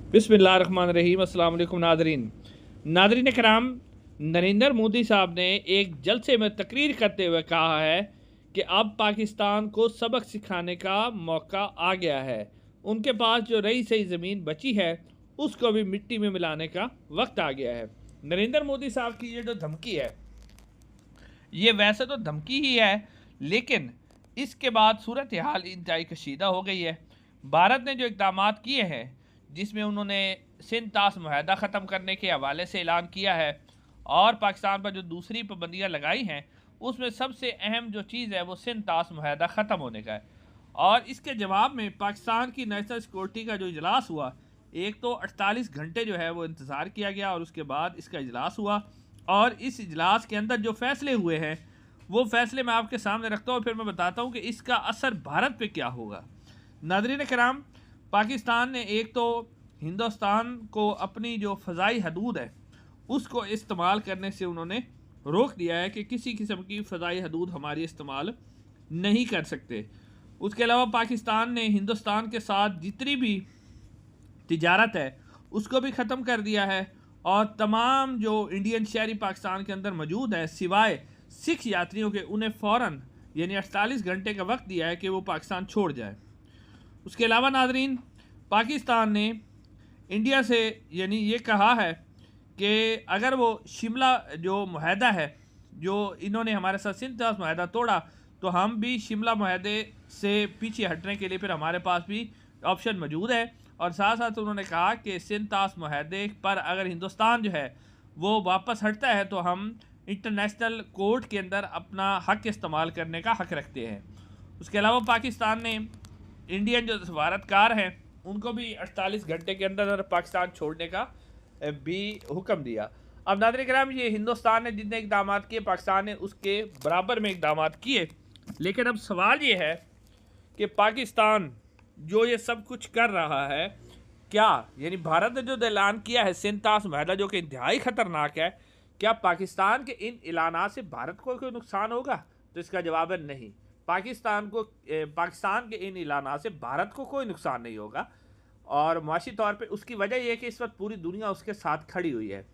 बिस्मिल्लाहिर्रहमानिर्रहीम। अस्सलाम वालेकुम नादरीन कराम, नरेंद्र मोदी साहब ने एक जलसे में तकरीर करते हुए कहा है कि अब पाकिस्तान को सबक सिखाने का मौका आ गया है। उनके पास जो रही सही ज़मीन बची है उसको भी मिट्टी में मिलाने का वक्त आ गया है। नरेंद्र मोदी साहब की ये जो धमकी है, ये वैसे तो धमकी ही है, लेकिन इसके बाद सूरत हाल इंतहाई कशीदा हो गई है। भारत ने जो इकदाम किए हैं, जिसमें उन्होंने सिंध ताश मुआहदा ख़त्म करने के हवाले से ऐलान किया है और पाकिस्तान पर जो दूसरी पाबंदियाँ लगाई हैं, उसमें सबसे अहम जो चीज़ है वो सिंध ताश मुआहदा ख़त्म होने का है। और इसके जवाब में पाकिस्तान की नेशनल सिक्योरिटी का जो इजलास हुआ, एक तो 48 घंटे जो है वो इंतज़ार किया गया और उसके बाद इसका इजलास हुआ। और इस इजलास के अंदर जो फ़ैसले हुए हैं वो फ़ैसले मैं आपके सामने रखता हूँ, फिर मैं बताता हूँ कि इसका असर भारत पे क्या होगा। नाज़रीन कराम, पाकिस्तान ने एक तो हिंदुस्तान को अपनी जो फ़ज़ाई हदूद है उसको इस्तेमाल करने से उन्होंने रोक दिया है कि किसी किस्म की फ़ज़ाई हदूद हमारी इस्तेमाल नहीं कर सकते। उसके अलावा पाकिस्तान ने हिंदुस्तान के साथ जितनी भी तिजारत है उसको भी ख़त्म कर दिया है और तमाम जो इंडियन शहरी पाकिस्तान के अंदर मौजूद है सिवाय सिख यात्रियों के, उन्हें फ़ौरन यानी 48 घंटे का वक्त दिया है कि वो पाकिस्तान छोड़ जाए। उसके अलावा नाजरीन, पाकिस्तान ने इंडिया से यानी ये कहा है कि अगर वो शिमला जो मुआहदा है, जो इन्होंने हमारे साथ सिंध ताश मुआहदा तोड़ा, तो हम भी शिमला मुआहदे से पीछे हटने के लिए फिर हमारे पास भी ऑप्शन मौजूद है। और साथ साथ उन्होंने कहा कि सिंध ताश मुआहदे पर अगर हिंदुस्तान जो है वो वापस हटता है तो हम इंटरनेशनल कोर्ट के अंदर अपना हक इस्तेमाल करने का हक रखते हैं। उसके अलावा पाकिस्तान ने इंडियन जो सफारतकार हैं उनको भी 48 घंटे के अंदर पाकिस्तान छोड़ने का भी हुक्म दिया। अब नाज़रीन कराम, ये हिंदुस्तान ने जितने इकदाम किए पाकिस्तान ने उसके बराबर में इकदाम किए, लेकिन अब सवाल ये है कि पाकिस्तान जो ये सब कुछ कर रहा है, क्या यानी भारत ने जो ऐलान किया है सिंध ताश मुआहदा जो कि इंतहाई ख़तरनाक है, क्या पाकिस्तान के इन ऐलानात से भारत को कोई नुकसान होगा? तो इसका जवाब है नहीं। पाकिस्तान के इन ऐलानात से भारत को कोई नुकसान नहीं होगा और मुआशी तौर पे उसकी वजह यह है कि इस वक्त पूरी दुनिया उसके साथ खड़ी हुई है।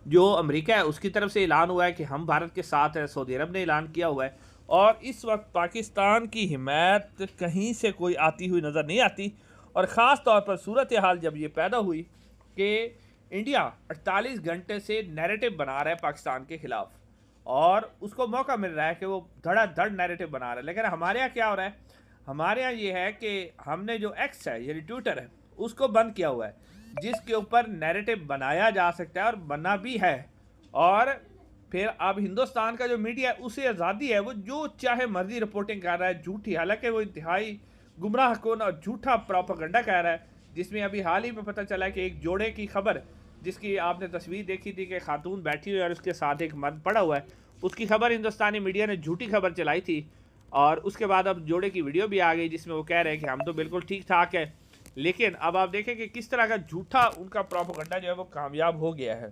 जो अमेरिका है उसकी तरफ से ऐलान हुआ है कि हम भारत के साथ हैं, सऊदी अरब ने ऐलान किया हुआ है और इस वक्त पाकिस्तान की हिमायत कहीं से कोई आती हुई नज़र नहीं आती। और ख़ास तौर पर सूरत हाल जब ये पैदा हुई कि इंडिया 48 घंटे से नैरेटिव बना रहा है पाकिस्तान के ख़िलाफ़ और उसको मौका मिल रहा है कि वो धड़ाधड़ नैरेटिव बना रहा है, लेकिन हमारे यहाँ क्या हो रहा है? हमारे यहाँ ये है कि हमने जो एक्स है यानी ट्विटर है उसको बंद किया हुआ है, जिसके ऊपर नैरेटिव बनाया जा सकता है और बना भी है। और फिर अब हिंदुस्तान का जो मीडिया है उसे आज़ादी है, वो जो चाहे मर्जी रिपोर्टिंग कर रहा है झूठी, हालांकि वो इंतहाई गुमराह कौन और झूठा प्रोपेगेंडा कर रहा है। जिसमें अभी हाल ही में पता चला कि एक जोड़े की खबर, जिसकी आपने तस्वीर देखी थी कि खातून बैठी हुई और उसके साथ एक मर्द पड़ा हुआ है, उसकी खबर हिंदुस्तानी मीडिया ने झूठी खबर चलाई थी और उसके बाद अब जोड़े की वीडियो भी आ गई जिसमें वो कह रहे हैं कि हम तो बिल्कुल ठीक ठाक है। लेकिन अब आप देखें कि किस तरह का झूठा उनका प्रोपेगेंडा जो है वो कामयाब हो गया है।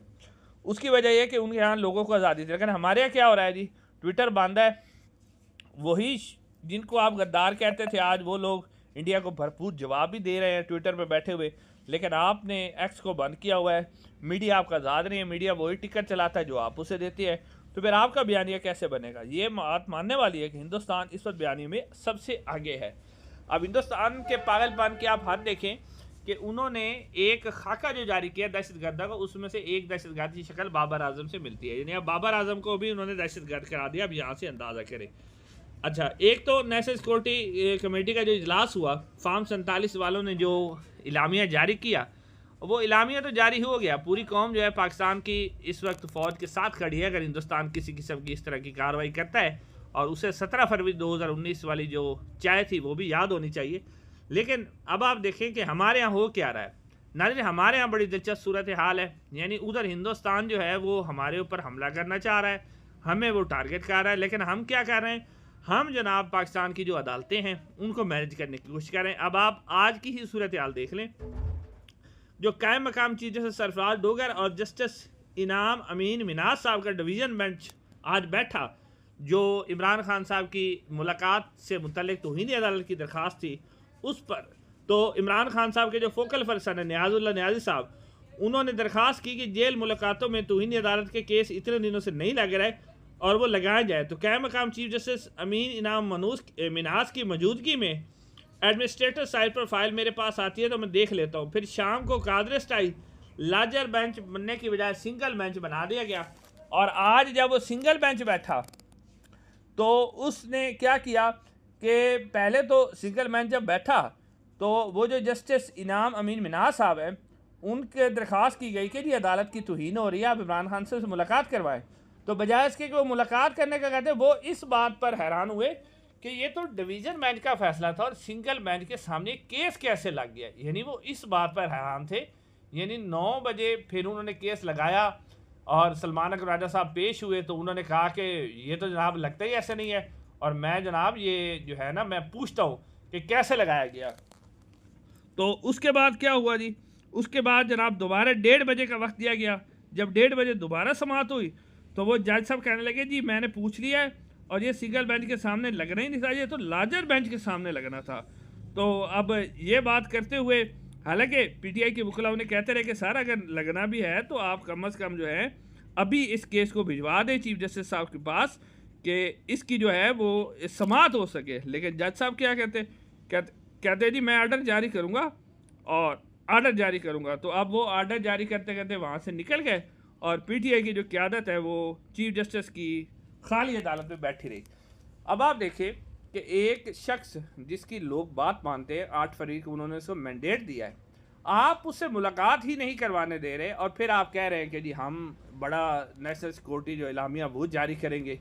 उसकी वजह यह कि उनके यहाँ लोगों को आज़ादी थी, लेकिन हमारे यहाँ क्या हो रहा है जी? ट्विटर बंद है। वही जिनको आप गद्दार कहते थे आज वो लोग इंडिया को भरपूर जवाब भी दे रहे हैं ट्विटर पर बैठे हुए, लेकिन आपने एक्स को बंद किया हुआ है। मीडिया आपका आज़ाद नहीं है, मीडिया वही टिकट चलाता है जो आप उसे देती है। तो फिर आपका बयानिया कैसे बनेगा? ये बात मानने वाली है कि हिंदुस्तान इस वक्त बयानी में सबसे आगे है। अब हिंदुस्तान के पागलपन के आप हद देखें कि उन्होंने एक खाका जो जारी किया दहशतगर्दा को, उसमें से एक दहशतगर्द की शक्ल बाबर आजम से मिलती है, यानी अब बाबर आजम को भी उन्होंने दहशतगर्द करा दिया। अब यहाँ से अंदाज़ा करें। अच्छा, एक तो नेशनल सिक्योरिटी कमेटी का जो इजलास हुआ, फार्म 47 वालों ने जो इलामिया जारी किया, वो इलामिया तो जारी हो गया। पूरी कौम जो है पाकिस्तान की इस वक्त फ़ौज के साथ खड़ी है अगर हिंदुस्तान किसी किस्म की इस तरह की कार्रवाई करता है, और उसे 17 फरवरी 2019 वाली जो चाय थी वो भी याद होनी चाहिए। लेकिन अब आप देखें कि हमारे यहाँ हो क्या रहा है। नाज़रीन, हमारे यहाँ बड़ी दिलचस्प सूरत हाल है, यानी उधर हिंदुस्तान जो है वो हमारे ऊपर हमला करना चाह रहा है, हमें वो टारगेट कर रहा है, लेकिन हम क्या कर रहे हैं? हम जनाब पाकिस्तान की जो अदालतें हैं उनको मैनेज करने की कोशिश कर रहे हैं। अब आप आज की ही सूरत हाल देख लें, जो कायम मकाम चीज़ जैसे सरफराज डोगर और जस्टिस इनाम अमीन मिनाज साहब का डिवीज़न बेंच आज बैठा, जो इमरान खान साहब की मुलाकात से मुतल्लिक तौहीन अदालत की दरख्वास्त थी उस पर तो इमरान खान साहब के जो फोकल पर्सन है नियाजुल्ला नियाजी साहब, उन्होंने दरख्वास्त की कि जेल मुलाकातों में तौहीन अदालत के केस इतने दिनों से नहीं लग रहे और वो लगाया जाए। तो क्या मकाम चीफ जस्टिस अमीन इनाम मिनास की मौजूदगी में एडमिनिस्ट्रेटर साइड पर फाइल मेरे पास आती है तो मैं देख लेता हूँ। फिर शाम को कादर स्टाइल लार्जर बेंच बनने की बजाय सिंगल बेंच बना दिया गया, और आज जब वो सिंगल बेंच बैठा तो उसने क्या किया कि पहले तो सिंगल बेंच जब बैठा तो वो जो जस्टिस इनाम अमीन मिनास साहब हैं उनके दरख्वास्त की गई कि जी अदालत की तौहीन हो रही है, आप इमरान खान से मुलाकात करवाएं। तो बजाय इसके कि वो मुलाकात करने का कहते, वो इस बात पर हैरान हुए कि ये तो डिवीज़न बेंच का फैसला था और सिंगल बेंच के सामने केस कैसे लग गया। यानी वो इस बात पर हैरान थे। यानी 9 बजे फिर उन्होंने केस लगाया और सलमान अकबर राजा साहब पेश हुए तो उन्होंने कहा कि ये तो जनाब लगता ही ऐसे नहीं है, और मैं जनाब ये जो है ना मैं पूछता हूँ कि कैसे लगाया गया। तो उसके बाद क्या हुआ जी, उसके बाद जनाब दोबारा 1:30 बजे का वक्त दिया गया। जब 1:30 बजे दोबारा समाअत हुई तो वो जज साहब कहने लगे जी मैंने पूछ लिया है और ये सिंगल बेंच के सामने लगना ही नहीं था, ये तो लार्जर बेंच के सामने लगना था। तो अब ये बात करते हुए हालांकि पीटीआई के वकील उन्हें कहते रहे कि सर अगर लगना भी है तो आप कम अज़ कम जो है अभी इस केस को भिजवा दें चीफ जस्टिस साहब के पास कि इसकी जो है वो समाअत हो सके। लेकिन जज साहब क्या कहते जी मैं आर्डर जारी करूँगा और आर्डर जारी करूँगा। तो अब वो आर्डर जारी करते करते वहाँ से निकल गए और पीटीआई की जो क़यादत है वो चीफ जस्टिस की खाली अदालत में बैठी रही। अब आप देखिए कि एक शख्स जिसकी लोग बात मानते हैं 8 फरवरी को उन्होंने उसको मैंडेट दिया है, आप उससे मुलाकात ही नहीं करवाने दे रहे और फिर आप कह रहे हैं कि जी हम बड़ा नेशनल सिक्योरिटी जो इलामिया वो जारी करेंगे।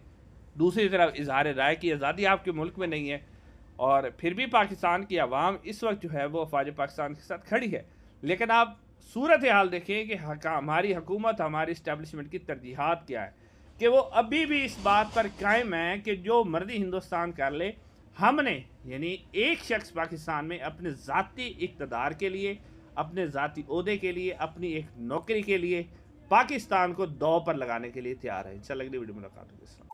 दूसरी तरफ इजहार राय की आज़ादी आपके मुल्क में नहीं है और फिर भी पाकिस्तान की आवाम इस वक्त जो है वो अफवाज पाकिस्तान के साथ खड़ी है। लेकिन आप सूरत हाल देखें कि हमारी हुकूमत हमारी इस्टेब्लिशमेंट की तरजीहात क्या है कि वो अभी भी इस बात पर कायम है कि जो मर्जी हिंदुस्तान कर ले, हमने यानी एक शख्स पाकिस्तान में अपने ज़ाती इक़्तिदार के लिए, अपने ज़ाती ओहदे के लिए, अपनी एक नौकरी के लिए पाकिस्तान को दांव पर लगाने के लिए तैयार है। इंशाअल्लाह अगली वीडियो में मुलाकात होगी।